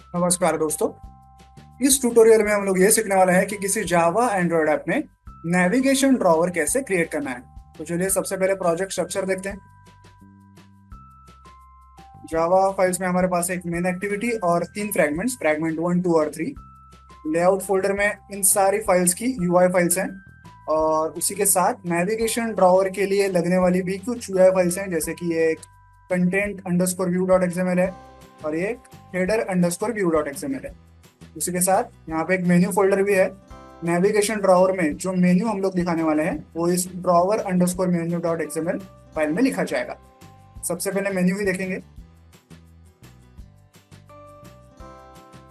नमस्कार दोस्तों। इस ट्यूटोरियल में हम लोग ये सीखने वाले हैं कि किसी जावा एंड्रॉयड ऐप में नेविगेशन ड्रॉवर कैसे क्रिएट करना है। तो चलिए सबसे पहले प्रोजेक्ट स्ट्रक्चर देखते हैं। जावा फाइल्स में हमारे पास एक मेन एक्टिविटी और तीन फ्रैगमेंट्स, फ्रैगमेंट 1, 2 और 3। लेआउट फोल्डर में इन सारी फाइल्स की यूआई फाइल्स हैं और उसी के साथ नेविगेशन ड्रॉवर के लिए लगने वाली भी कुछ यूआई फाइल्स हैं, जैसे कि ये एक content underscore view dot XML है और ये एक header underscore view dot XML है। उसी के साथ यहाँ पे एक मेन्यू फोल्डर भी है। नेविगेशन ड्रॉवर में जो मेन्यू हम लोग दिखाने वाले हैं वो इस drawer underscore menu dot XML file में लिखा जाएगा। सबसे पहले मेन्यू ही देखेंगे।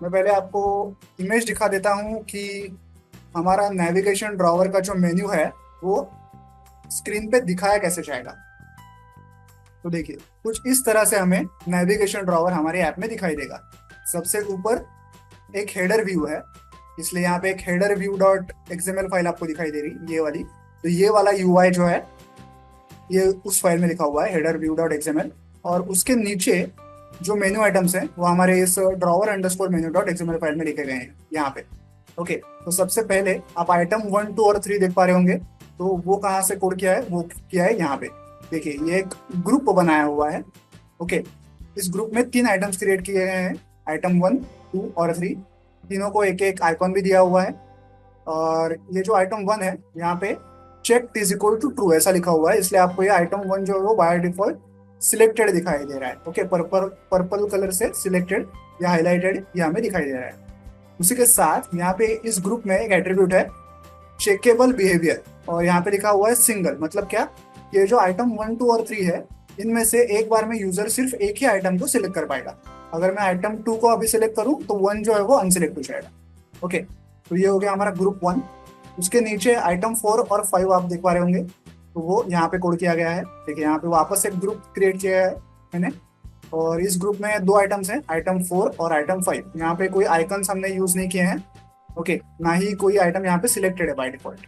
मैं पहले आपको इमेज दिखा देता हूँ कि हमारा नेविगेशन ड्रॉवर का जो मेन्यू है वो स्क्रीन पे दिखाया कैसे जाएगा। तो देखिए, कुछ इस तरह से हमें नेविगेशन ड्रॉवर हमारे ऐप में दिखाई देगा। सबसे ऊपर एक हेडर व्यू है, इसलिए यहाँ पे एक header view dot XML file आपको दिखाई दे रही, ये वाली। तो ये वाला यूआई जो है ये उस फाइल में लिखा हुआ है, हेडर व्यू डॉट एक्सएमएल। और उसके नीचे जो मेन्यू आइटम्स हैं वो हमारे इस drawer underscore menu dot XML file में लिखे गए हैं यहाँ पे। ओके, तो सबसे पहले आप आइटम 1, 2 और 3 देख पा रहे होंगे। तो वो कहाँ से कोड किया है, वो किया है यहाँ पे। देखिए, ये एक ग्रुप बनाया हुआ है। ओके, इस ग्रुप में 3 आइटम्स क्रिएट किए गए हैं, आइटम 1, 2 और 3। तीनों को एक एक आइकॉन भी दिया हुआ है। और ये जो आइटम 1 है यहाँ पे check is equal to true ऐसा लिखा हुआ है, इसलिए आपको ये आइटम 1 जो है वो बाय डिफॉल्ट सिलेक्टेड दिखाई दे रहा है। ओके, पर्पल पर्पल कलर से सिलेक्टेड या हाईलाइटेड यहाँ में दिखाई दे रहा है। उसी के साथ यहाँ पे इस ग्रुप में एक एट्रीब्यूट है चेकेबल बिहेवियर, और यहाँ पे लिखा हुआ है सिंगल। मतलब क्या, ये जो आइटम 1, 2 और 3 है इनमें से एक बार में यूजर सिर्फ एक ही आइटम को सिलेक्ट कर पाएगा। अगर मैं आइटम 2 को अभी सिलेक्ट करूँ तो 1 जो है वो अनसिलेक्ट हो जाएगा। ओके, तो ये हो गया हमारा ग्रुप 1। उसके नीचे आइटम 4 और 5 आप देख पा रहे होंगे, तो वो यहाँ पे कोड किया गया है। देखिए, यहाँ पे वापस एक ग्रुप क्रिएट किया है मैंने, और इस ग्रुप में 2 आइटम्स हैं, आइटम 4 और आइटम 5। यहाँ पे कोई आइकन्स हमने यूज नहीं किए हैं। ओके, ना ही कोई आइटम यहाँ पे सिलेक्टेड है बाय डिफॉल्ट।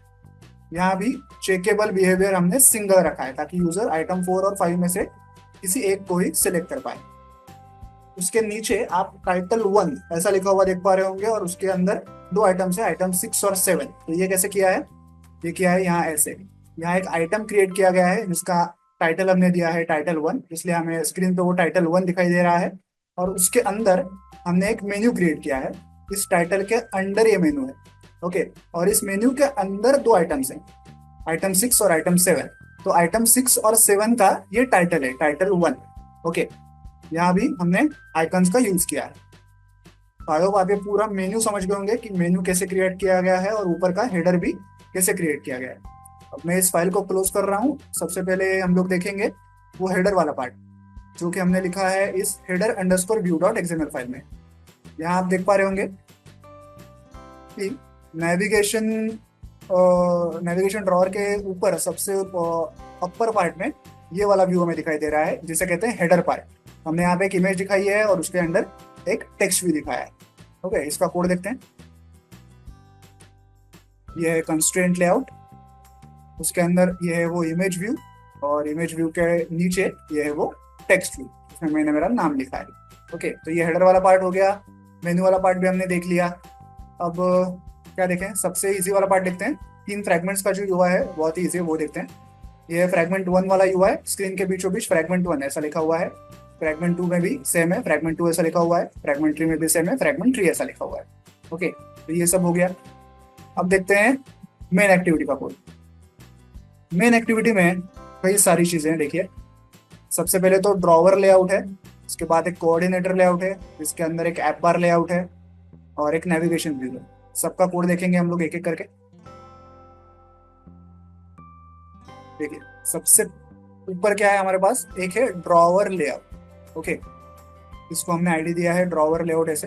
यहाँ भी चेकेबल बिहेवियर हमने सिंगल रखा है ताकि यूजर आइटम 4 और 5 में से किसी एक को ही सिलेक्ट कर पाए। उसके नीचे आप टाइटल 1 ऐसा लिखा हुआ देख पा रहे होंगे, और उसके अंदर 2 आइटम्स है, आइटम 6 और 7। तो ये कैसे किया है, ये किया है यहाँ ऐसे। यहाँ एक आइटम क्रिएट किया गया है जिसका टाइटल हमने दिया है टाइटल 1, इसलिए हमें स्क्रीन पे वो टाइटल 1 दिखाई दे रहा है। और उसके अंदर हमने एक मेन्यू क्रिएट किया है, इस टाइटल के अंडर ये मेन्यू है। ओके, और इस मेन्यू के अंदर 2 आइटम्स हैं, आइटम 6 और आइटम 7। तो आइटम 6 और 7 का ये टाइटल है, टाइटल 1। ओके, यहाँ भी हमने आइकन्स का यूज किया है। तो आई होप आप ये पूरा मेन्यू समझ गए होंगे कि मेन्यू कैसे क्रिएट किया गया है और ऊपर का हेडर भी कैसे क्रिएट किया गया है। अब मैं इस फाइल को क्लोज कर रहा हूँ। सबसे पहले हम लोग देखेंगे वो हेडर वाला पार्ट जो कि हमने लिखा है इस header underscore view dot XML file में। यहाँ आप देख पा रहे होंगे कि नेविगेशन नेविगेशन ड्रॉअर के ऊपर सबसे अपर पार्ट में ये वाला व्यू हमें दिखाई दे रहा है जिसे कहते हैं हेडर पार्ट। हमने यहाँ पे एक इमेज दिखाई है और उसके अंदर एक टेक्स्ट भी दिखाया है। ओके, इसका कोड देखते हैं। ये है कंस्ट्रेंट लेआउट, उसके अंदर ये है वो इमेज व्यू, और इमेज व्यू के नीचे ये है वो टेक्स्ट व्यू, इसमें मैंने मेरा नाम लिखा है। ओके, तो ये हेडर वाला पार्ट हो गया। मेन्यू वाला पार्ट भी हमने देख लिया। अब क्या देखें, सबसे इजी वाला पार्ट देखते हैं। 3 फ्रैगमेंट्स का जो यूआई है बहुत ही इजी है, वो देखते हैं। ये फ्रैगमेंट 1 वाला यूआई, स्क्रीन के बीचों बीच फ्रैगमेंट 1 ऐसा लिखा हुआ है। फ्रैगमेंट 2 में भी सेम है, फ्रैगमेंट 2 ऐसा लिखा हुआ है। फ्रैगमेंट 3 में भी सेम है, फ्रैगमेंट 3 ऐसा लिखा हुआ है। ओके, तो ये सब हो गया। अब देखते हैं मेन एक्टिविटी का कोड। मेन एक्टिविटी में कई सारी चीजें हैं। देखिए, सबसे पहले तो ड्रॉवर लेआउट है, उसके बाद एक कोऑर्डिनेटर लेआउट है, जिसके अंदर एक ऐप बार लेआउट है और एक नेविगेशन व्यू है। सबका कोड देखेंगे हम लोग एक एक करके। देखिए, सबसे ऊपर क्या है हमारे पास, एक है ड्रॉवर लेआउट। ओके, इसको हमने आईडी दिया है ड्रॉवर लेआउट ऐसे।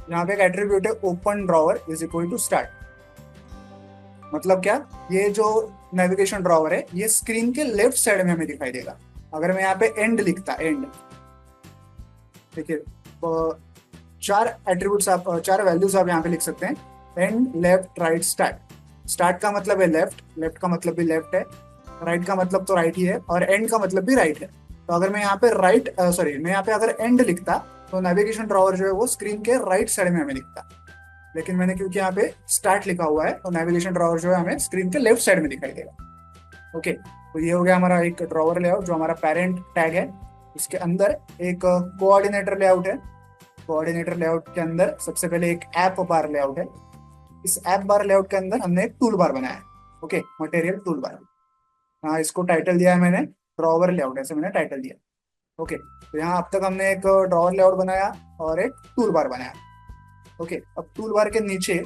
यहाँ पे एक एट्रीब्यूट है open drawer is equal to start. मतलब क्या, ये जो नेविगेशन ड्रॉवर है ये स्क्रीन के लेफ्ट साइड में हमें दिखाई देगा। अगर मैं यहाँ पे एंड लिखता, एंड, देखिए 4 एट्रीब्यूट्स आप 4 वैल्यूज आप यहाँ पे लिख सकते हैं, and, left, right, start. Start का मतलब है लेफ्ट, लेफ्ट का मतलब भी लेफ्ट है, राइट का मतलब तो राइट ही है, और एंड का मतलब भी राइट है। तो अगर मैं यहाँ पे मैं यहाँ पे अगर एंड लिखता तो नेविगेशन ड्रॉवर जो है वो स्क्रीन के राइट साइड में हमें दिखता है, लेकिन मैंने क्योंकि यहाँ पे स्टार्ट लिखा हुआ है तो नेविगेशन ड्रॉवर जो है हमें स्क्रीन के लेफ्ट साइड में दिखाई देगा। ओके, तो ये हो गया हमारा एक ड्रॉवर लेआउट जो हमारा पेरेंट टैग है। इसके अंदर एक कोऑर्डिनेटर लेआउट है। कोऑर्डिनेटर लेआउट के अंदर सबसे पहले एक ऐप बार लेआउट है। इस ऐप बार लेआउट के अंदर हमने एक टूल बार बनाया है। Okay, material tool bar. हाँ, इसको टाइटल दिया है मैंने ड्रॉवर लेआउट, ऐसे मैंने टाइटल दिया। ओके, तो यहाँ अब तक हमने एक ड्रॉवर लेआउट बनाया और एक टूल बार बनाया। ओके, अब टूल बार के नीचे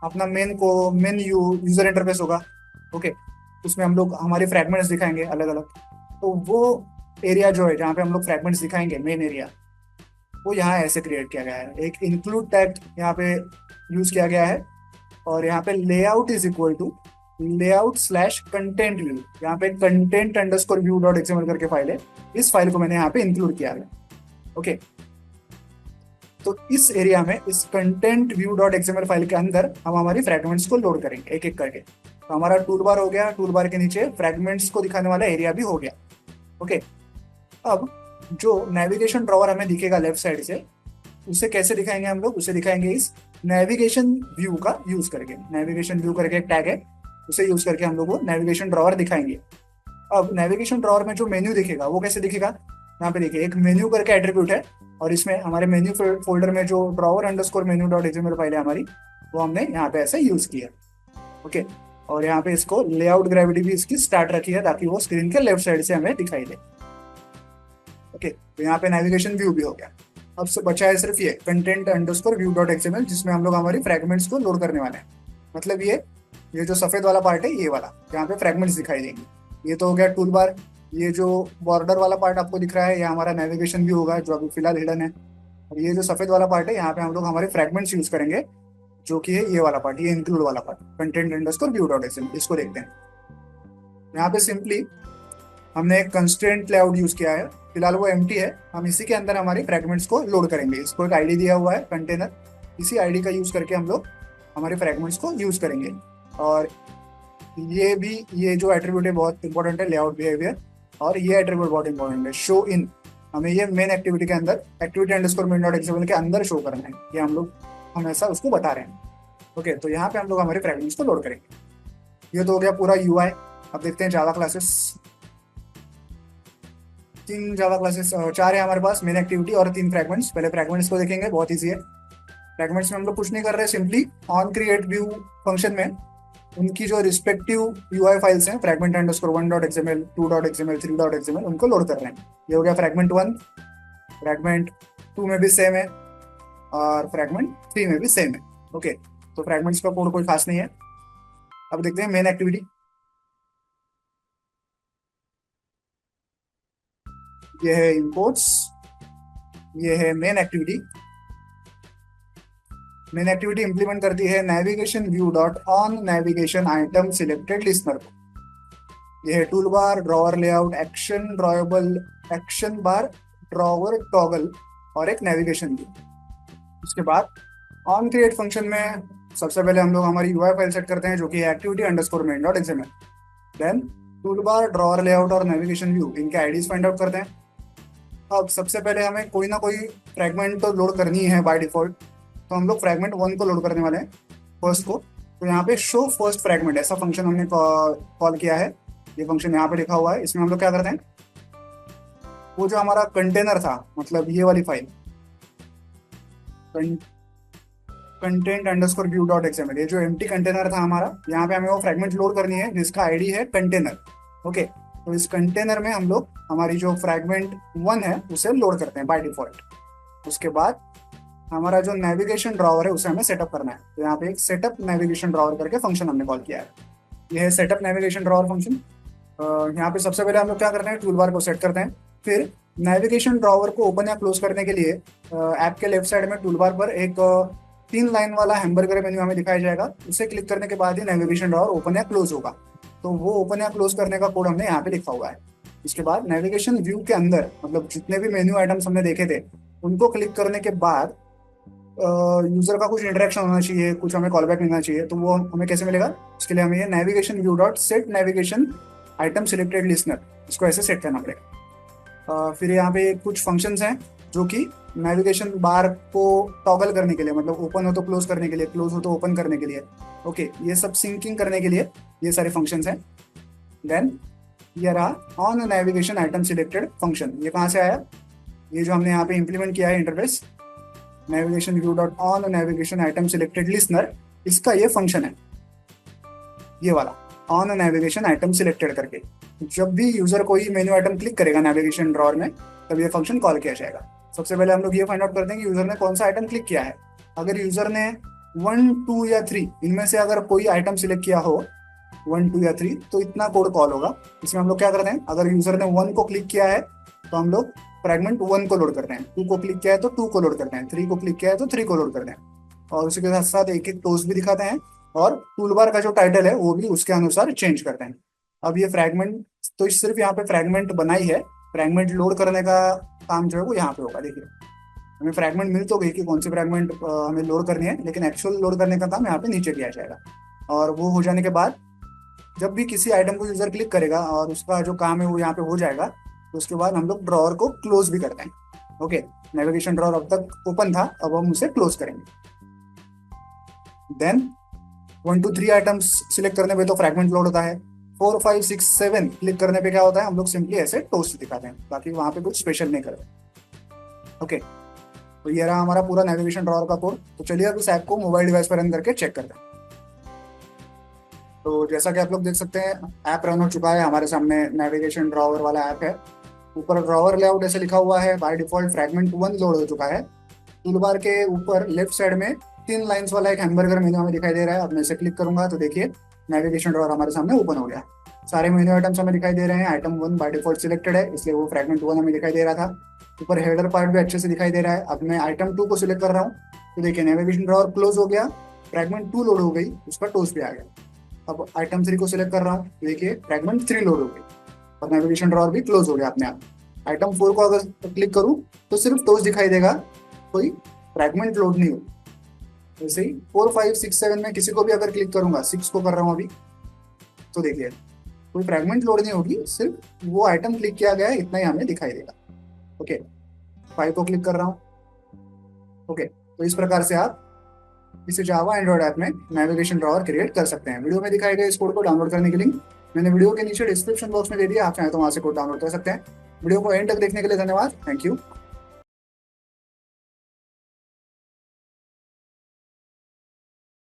अपना मेन यूजर इंटरफेस होगा। ओके, उसमें हम लोग हमारे फ्रेगमेंट्स दिखाएंगे अलग अलग। तो वो एरिया जो है जहाँ पे हम लोग फ्रेगमेंट्स दिखाएंगे, मेन एरिया, वो यहाँ ऐसे क्रिएट किया गया है। एक इंक्लूड टैग यहाँ पे यूज किया गया है, और यहाँ पे layout is equal to layout slash content view. यहाँ पे content underscore view dot XML करके फाइल है, इस फाइल को मैंने यहाँ पे इंक्लूड किया है। ओके, तो इस एरिया में इस content view dot XML file के अंदर हम हमारी फ्रेगमेंट्स को लोड करेंगे एक एक करके। तो हमारा टूल बार हो गया, टूल बार के नीचे फ्रेगमेंट्स को दिखाने वाला एरिया भी हो गया। ओके, अब जो नेविगेशन ड्रॉवर हमें दिखेगा लेफ्ट साइड से, उसे कैसे दिखाएंगे हम लोग? उसे दिखाएंगे इस नेविगेशन व्यू का यूज करके। नेविगेशन व्यू करके एक टैग है, उसे यूज करके हम लोग वो नेविगेशन ड्रॉवर दिखाएंगे। अब नेविगेशन ड्रॉवर में जो मेन्यू दिखेगा वो कैसे दिखेगा? यहाँ पे देखिए एक मेन्यू करके एट्रीब्यूट है, और इसमें हमारे मेन्यू फोल्डर में जो drawer underscore menu dot XML file है हमारी, वो हमने यहाँ पे ऐसे यूज किया। ओके, और यहाँ पे इसको लेआउट ग्रेविटी भी इसकी स्टार्ट रखी है ताकि वो स्क्रीन के लेफ्ट साइड से हमें दिखाई दे। ओके, तो यहाँ पे नेविगेशन व्यू भी हो गया। अब से बचा है सिर्फ ये content underscore view dot XML, जिसमें हम लोग हमारी फ्रेगमेंट्स को लोड करने वाले हैं। मतलब ये जो सफेद वाला पार्ट है, ये वाला जहाँ पे फ्रेगमेंट्स दिखाई देंगे। ये तो हो गया टूल बार। ये जो बॉर्डर वाला पार्ट आपको दिख रहा है, ये हमारा नेविगेशन व्यू होगा जो अभी फिलहाल हिडन है। और ये जो सफेद वाला पार्ट है, यहाँ पे हम लोग हमारे फ्रेगमेंट्स यूज करेंगे, जो कि है ये वाला पार्ट, ये इंक्लूड वाला part, content underscore view dot XML. इसको देखते हैं। यहाँ पे सिंपली हमने एक कंस्ट्रेंट लेआउट यूज किया है, फिलहाल वो एम्प्टी है। हम इसी के अंदर हमारी फ्रेगमेंट्स को लोड करेंगे। इसको एक आईडी दिया हुआ है कंटेनर, इसी आईडी का यूज करके हम लोग हमारे फ्रेगमेंट्स को यूज करेंगे। और ये जो एट्रीब्यूट है बहुत इंपॉर्टेंट है, लेआउट बिहेवियर। और ये एट्रीब्यूट बहुत इंपॉर्टेंट है, शो इन। हमें ये मेन एक्टिविटी के अंदर activity underscore main dot XML के अंदर शो करना है। ये हम ऐसा उसको बता रहे हैं। ओके, तो यहाँ पे हम लोग हमारे फ्रेगमेंट्स को लोड करेंगे। ये तो हो गया पूरा यूआई। अब देखते हैं जावा क्लासेस। 3 जावा क्लासेस, 4 है हमारे पास, मेन एक्टिविटी और 3 फ्रेगमेंट्स। पहले फ्रेगमेंट्स को देखेंगे, बहुत ईजी है। फ्रेगमेंट्स में हम लोग कुछ नहीं कर रहे, simply on create view function में उनकी जो रिस्पेक्टिव यूआई फाइल्स हैं, fragment underscore 1 dot XML, 2 dot XML, 3 dot XML, उनको लोड कर रहे हैं। ये हो गया फ्रेगमेंट 1। फ्रेगमेंट 2 में भी सेम है, और फ्रेगमेंट 3 में भी सेम है। ओके, तो फ्रेगमेंट्स का कोड कोई खास नहीं है। अब देखते हैं मेन एक्टिविटी। ये है इंपोर्ट्स, ये है main activity. Main activity implement करती है navigation view dot on navigation item selected listener को। यह है tool bar, drawer layout, action drawable, action bar, drawer toggle, और एक नेविगेशन व्यू। उसके बाद ऑन क्रिएट फंक्शन में सबसे पहले हम लोग हमारी यूआई फाइल सेट करते हैं, जो कि activity underscore main dot XML. Then tool बार, ड्रॉवर लेआउट और नेविगेशन व्यू, इनके आईडीज फाइंड आउट करते हैं। अब सबसे पहले हमें कोई ना कोई फ्रेगमेंट तो लोड करनी है बाय डिफॉल्ट, तो हम लोग फ्रेगमेंट 1 को लोड करने वाले हैं, फर्स्ट को। तो यहाँ पे शो फर्स्ट फ्रेगमेंट ऐसा फंक्शन हमने कॉल किया है। ये फंक्शन यहाँ पे लिखा हुआ है। इसमें हम लोग क्या करते हैं, वो जो हमारा कंटेनर था, मतलब ये वाली file content underscore view dot XML, ये जो एम्प्टी कंटेनर था हमारा, यहाँ पे हमें वो फ्रेगमेंट लोड करनी है जिसका आईडी है कंटेनर। ओके, तो इस कंटेनर में हम लोग हमारी जो फ्रेगमेंट 1 है उसे लोड करते हैं बाय डिफॉल्ट। उसके बाद हमारा जो नेविगेशन ड्रॉवर है उसे हमें सेटअप करना है। तो यहाँ पे एक सेटअप नेविगेशन ड्रॉवर करके फंक्शन हमने कॉल किया है। यह है सेटअप नेविगेशन ड्रॉवर फंक्शन। यहाँ पे सबसे पहले हम लोग क्या करते हैं, टूल बार को सेट करते हैं। फिर नेविगेशन ड्रॉवर को ओपन या क्लोज करने के लिए ऐप के लेफ्ट साइड में टूल बार पर एक 3 लाइन वाला हैमबर्गर मेन्यू हमें दिखाया जाएगा। उसे क्लिक करने के बाद ही नेविगेशन ड्रॉवर ओपन या क्लोज होगा। तो वो ओपन या क्लोज करने का कोड हमने यहाँ पे लिखा हुआ है। इसके बाद नेविगेशन व्यू के अंदर, मतलब जितने भी मेन्यू आइटम्स हमने देखे थे, उनको क्लिक करने के बाद यूजर का कुछ इंटरेक्शन होना चाहिए, कुछ हमें कॉलबैक मिलना चाहिए। तो वो हमें कैसे मिलेगा? इसके लिए हमें ये navigation view dot set navigation item selected listener, इसको ऐसे सेट करना पड़ेगा। फिर यहाँ पे कुछ फंक्शंस हैं जो कि नेविगेशन बार को टॉगल करने के लिए, मतलब ओपन हो तो क्लोज करने के लिए, क्लोज हो तो ओपन करने के लिए। ओके, ये सब सिंकिंग करने के लिए ये सारे फंक्शंस हैं। देन ये रहा on navigation item selected function. ये कहाँ से आया? ये जो हमने यहाँ पे इंप्लीमेंट किया है interface, navigation view dot on navigation item selected listener, इसका ये फंक्शन है, ये वाला ऑन नेविगेशन आइटम सिलेक्टेड करके। जब भी यूजर कोई मेन्यू आइटम क्लिक करेगा नेविगेशन ड्रॉअर में, तब ये फंक्शन कॉल किया जाएगा। सबसे पहले हम लोग ये फाइंड आउट करते हैं कि यूजर ने कौन सा आइटम क्लिक किया है। अगर यूजर ने 1, 2 या 3 इनमें से अगर कोई आइटम सिलेक्ट किया हो, 1, 2 या 3, तो इतना कोड कॉल होगा। इसमें हम लोग क्या करते हैं, अगर यूजर ने 1 को क्लिक किया है तो हम लोग फ्रैगमेंट 1 को लोड करते हैं, 2 को क्लिक किया है तो 2 को लोड करते हैं, 3 को क्लिक किया है तो 3 को लोड करते हैं, और उसी के साथ साथ एक एक टोस्ट भी दिखाते हैं, और टूलबार का जो टाइटल है वो भी उसके अनुसार चेंज करते हैं। अब ये फ्रैगमेंट तो सिर्फ यहाँ पे फ्रैगमेंट बनाई है, फ्रैगमेंट लोड करने का काम जो है वो यहाँ पे होगा। देखिए, हमें फ्रैगमेंट मिल तो गई कि कौन सी फ्रैगमेंट हमें लोड करनी है, लेकिन एक्चुअल लोड करने का काम यहाँ पे नीचे किया जाएगा। और वो हो जाने के बाद जब भी किसी आइटम को यूजर क्लिक करेगा और उसका जो काम है वो यहाँ पे हो जाएगा, तो उसके बाद हम लोग ड्रॉअर को क्लोज भी करते हैं। ओके, नेविगेशन ड्रॉअर अब तक ओपन था, अब हम उसे क्लोज करेंगे। देन 1, 2, 3 आइटम्स सिलेक्ट करने पे तो फ्रैगमेंट लोड होता है। 4, 5, 6, 7 क्लिक करने पे क्या होता है, हम लोग सिंपली ऐसे टोस्ट दिखाते हैं, बाकी वहां पे कुछ स्पेशल नहीं करते। ओके, तो ये रहा हमारा पूरा नेविगेशन ड्रॉअर का कोड। तो चलिए अब इस ऐप को मोबाइल डिवाइस पर रन करके चेक करते हैं। तो जैसा कि आप लोग देख सकते हैं, ऐप रन हो चुका है हमारे सामने। नेविगेशन ड्रॉअर वाला ऐप है। ऊपर ड्रॉअर लेआउट ऐसे लिखा हुआ है, बाय डिफॉल्ट फ्रैगमेंट 1 लोड हो चुका है। टूलबार के ऊपर लेफ्ट साइड में 3 लाइंस वाला एक हैमबर्गर मेन्यू हमें दिखाई दे रहा है। अब मैं इसे क्लिक करूंगा तो देखिए नेविगेशन ड्रॉअर हमारे सामने ओपन हो गया। सारे मेन्यू आइटम्स हमें दिखाई दे रहे हैं। आइटम 1 बाय डिफॉल्ट सिलेक्टेड है, इसलिए वो फ्रैगमेंट 1 हमें दिखाई दे रहा था। ऊपर हेडर पार्ट भी अच्छे से दिखाई दे रहा है। अब मैं आइटम 2 को सिलेक्ट कर रहा हूँ तो देखिए नेविगेशन ड्रॉअर क्लोज हो गया, फ्रैगमेंट 2 लोड हो गई, उसका टोस्ट भी आ गया। अब आइटम 3 को सिलेक्ट कर रहा हूँ, देखिए फ्रैगमेंट 3 लोड हो गई और नेविगेशन ड्रॉअर भी क्लोज हो गया अपने आप। आइटम 4 को अगर क्लिक करूँ तो सिर्फ टोस्ट दिखाई देगा, कोई फ्रैगमेंट लोड नहीं होगी। वैसे ही 4, 5, 6, 7 में किसी को भी अगर क्लिक करूंगा, 6 को कर रहा हूँ अभी, तो देखिए कोई फ्रैगमेंट लोड नहीं होगी, सिर्फ वो आइटम क्लिक किया गया है इतना ही हमें दिखाई देगा। ओके, 5 को क्लिक कर रहा हूँ। ओके, तो इस प्रकार से आप इसे जावा एंड्रॉइड ऐप में नेविगेशन ड्रॉअर क्रिएट कर सकते हैं। वीडियो में दिखाए गए इस कोड को डाउनलोड करने की लिंक मैंने वीडियो के नीचे डिस्क्रिप्शन बॉक्स में दे दिया, आप चाहें तो वहां से कोड डाउनलोड कर सकते हैं। वीडियो को एंड तक देखने के लिए धन्यवाद। Thank you.